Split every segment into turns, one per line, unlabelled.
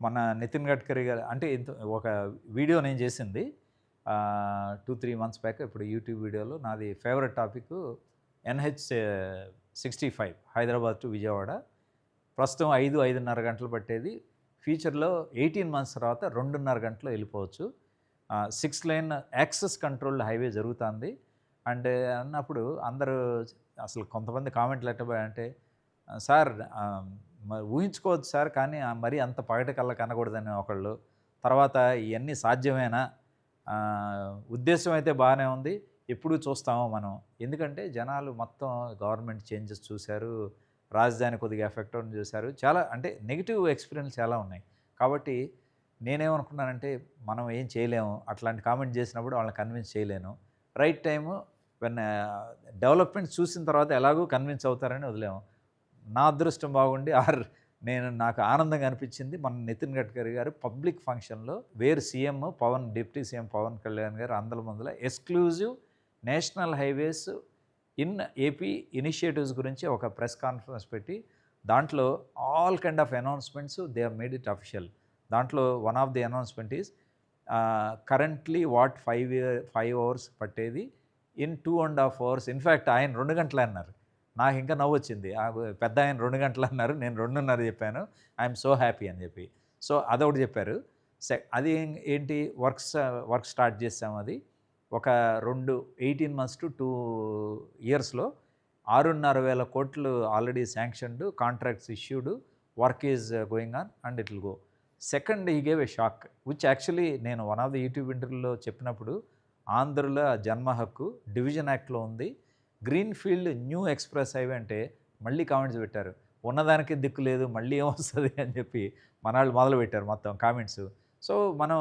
మన నితిన్ గడ్కరీ గారు అంటే ఒక వీడియో నేను చేసింది 2-3 మంత్స్ బ్యాక్. ఇప్పుడు యూట్యూబ్ వీడియోలో నాది favourite topic NH 65 Hyderabad to Vijayawada. ప్రస్తుతం 5-5:30 గంటలు పట్టేది. ఫ్యూచర్లో 18 మంత్స్ తర్వాత 2:30 గంటలో వెళ్ళిపోవచ్చు. 6 లేన్ యాక్సెస్ కంట్రోల్డ్ హైవే జరుగుతుంది. అండ్ అన్నప్పుడు అందరూ అసలు కొంతమంది కామెంట్లు ఎట్టబోయంటే, సార్ మరి ఊహించుకోవచ్చు సార్, కానీ మరీ అంత పగటి కళ్ళ కనకూడదని ఒకళ్ళు. తర్వాత ఇవన్నీ సాధ్యమేనా? ఉద్దేశం అయితే బాగానే ఉంది. ఎప్పుడూ చూస్తాము మనం. ఎందుకంటే జనాలు మొత్తం గవర్నమెంట్ చేంజెస్ చూశారు. రాజధాని కొద్దిగా ఎఫెక్ట్ అవ్వడం చూశారు. చాలా అంటే నెగెటివ్ ఎక్స్‌పీరియన్స్ చాలా ఉన్నాయి. కాబట్టి నేనేమనుకున్నానంటే మనం ఏం చేయలేము. అట్లాంటి కామెంట్ చేసినప్పుడు వాళ్ళని కన్విన్స్ చేయలేను. రైట్ టైము వెన్ డెవలప్‌మెంట్ చూసిన తర్వాత ఎలాగో కన్విన్స్ అవుతారని వదిలాము. నా అదృష్టం బాగుండి నాకు ఆనందంగా అనిపించింది. మన నితిన్ గడ్కరీ గారు పబ్లిక్ ఫంక్షన్‌లో where CM deputy CM Pawan Kalyan garu అందరి ముందుల exclusive national highways in AP initiatives గురించి ఒక ప్రెస్ కాన్ఫరెన్స్ పెట్టి దాంట్లో all kind of announcements they have made it official. దాంట్లో one of the announcement is currently 5 hours పట్టేది ఇన్ 2.5 అవర్స్. ఇన్‌ఫాక్ట్ ఆయన 2 గంటలే అన్నారు. నాకు ఇంకా నవ్వొచ్చింది. పెద్దాయన 2 గంటలు అన్నారు. నేను 2:30 చెప్పాను. ఐయామ్ సో హ్యాపీ అని చెప్పి. సో అదొకటి చెప్పారు. అది ఏంటి వర్క్ స్టార్ట్ చేసాము అది. ఒక 18 మంత్స్ టు 2 ఇయర్స్‌లో 6,500 కోట్లు already sanctioned, contracts issued, work is going on and it will go. Second he gave a shock which actually నేను వన్ ఆఫ్ ది యూట్యూబ్ ఇంటర్వ్యూలో చెప్పినప్పుడు ఆంధ్రలో జన్మ హక్కు డివిజన్ యాక్ట్‌లో ఉంది. గ్రీన్‌ఫీల్డ్ న్యూ ఎక్స్‌ప్రెస్ హైవే అంటే మళ్ళీ కామెంట్స్ పెట్టారు. ఉన్నదానికి దిక్కు లేదు మళ్ళీ ఏమొస్తది అని చెప్పి మనాళ్ళు మొదలుపెట్టారు మొత్తం కామెంట్స్. సో మనం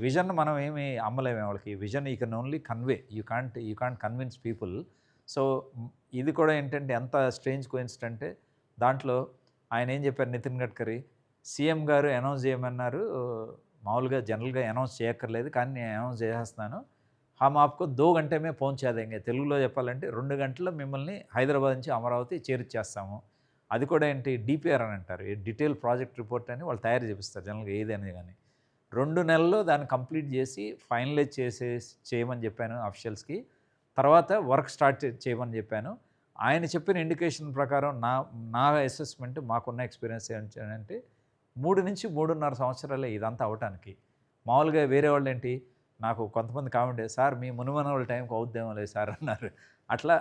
విజన్ మనం ఏమి అమ్మలేము వాళ్ళకి. Vision you can only convey. You can't convince people. So ఇది కూడా ఏంటంటే ఎంత స్ట్రేంజ్ కోయిన్సిడెంట్ అంటే దాంట్లో ఆయన ఏం చెప్పారు నితిన్ గడ్కరీ, సీఎం గారు అనౌన్స్ చేయమన్నారు. మామూలుగా జనరల్‌గా అనౌన్స్ చేయక్కర్లేదు కానీ నేను అనౌన్స్ చేసేస్తున్నాను. హమ్ ఆప్‌కో 2 గంటే మే పహుంచా దేంగే. తెలుగులో చెప్పాలంటే 2 గంటల్లో మిమ్మల్ని హైదరాబాద్ నుంచి అమరావతి చేర్చేస్తాము. అది కూడా ఏంటి డీపీఆర్ అని అంటారు. డీటెయిల్ ప్రాజెక్ట్ రిపోర్ట్ అని వాళ్ళు తయారు చేపిస్తారు జనరల్‌గా ఏదైనా గాని. 2 నెలల్లో దాన్ని కంప్లీట్ చేసి ఫైనలైజ్ చేయమని చెప్పాను అఫీషియల్స్‌కి. తర్వాత వర్క్ స్టార్ట్ చేయమని చెప్పాను. ఆయన చెప్పిన ఇండికేషన్ ప్రకారం నా అసెస్మెంట్ మాకున్న ఎక్స్‌పీరియన్స్ ఏంటంటే 3-3.5 సంవత్సరాలే ఇదంతా అవ్వటానికి. మామూలుగా వేరే వాళ్ళేంటి నాకు కొంతమంది కామెంట్ సార్ మీ మునిమనోళ్ళ టైంకి అవుద్దేమోలే సార్ అన్నారు. అట్లా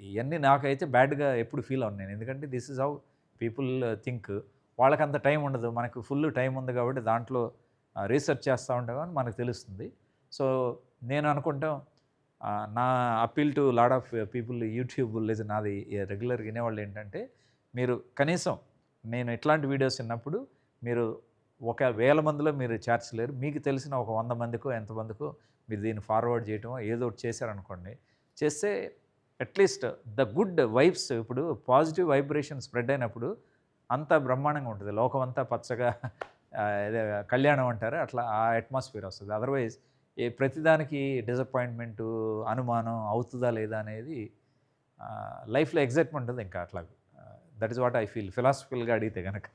ఇయన్నీ నాకైతే బ్యాడ్‌గా ఎప్పుడు ఫీల్ అవ్వను నేను. ఎందుకంటే this is how people think. వాళ్ళకంత టైం ఉండదు. మనకు ఫుల్ టైం ఉంది కాబట్టి దాంట్లో రీసెర్చ్ చేస్తూ ఉంటాం అని మనకు తెలుస్తుంది. సో నేను అనుకుంటాం నా appeal to lot of people YouTube నాది రెగ్యులర్‌గా వినేవాళ్ళు ఏంటంటే మీరు కనీసం నేను ఇట్లాంటి వీడియోస్ విన్నప్పుడు మీరు ఒక 1000 మందిలో మీరు చేర్చలేరు. మీకు తెలిసిన ఒక 100 మందికో, ఎంతమందికో మీరు దీన్ని ఫార్వర్డ్ చేయటమో ఏదో ఒకటి చేశారనుకోండి. చేస్తే అట్‌లీస్ట్ ద గుడ్ వైబ్స్ ఇప్పుడు పాజిటివ్ వైబ్రేషన్ స్ప్రెడ్ అయినప్పుడు అంతా బ్రహ్మాండంగా ఉంటది. లోకం అంతా పచ్చగా అదే కళ్యాణం అంటారు. అట్లా ఆ అట్మాస్ఫియర్ వస్తది. అదర్‌వైజ్ ప్రతిదానికి డిసప్పాయింట్‌మెంటు, అనుమానం అవుతదా లేదా అనేది లైఫ్‌లో ఎక్సైట్‌మెంట్ ఉండదు ఇంకా అట్లాగా. That is what I feel ఫిలాసఫికల్‌గా అడిగితే గనక.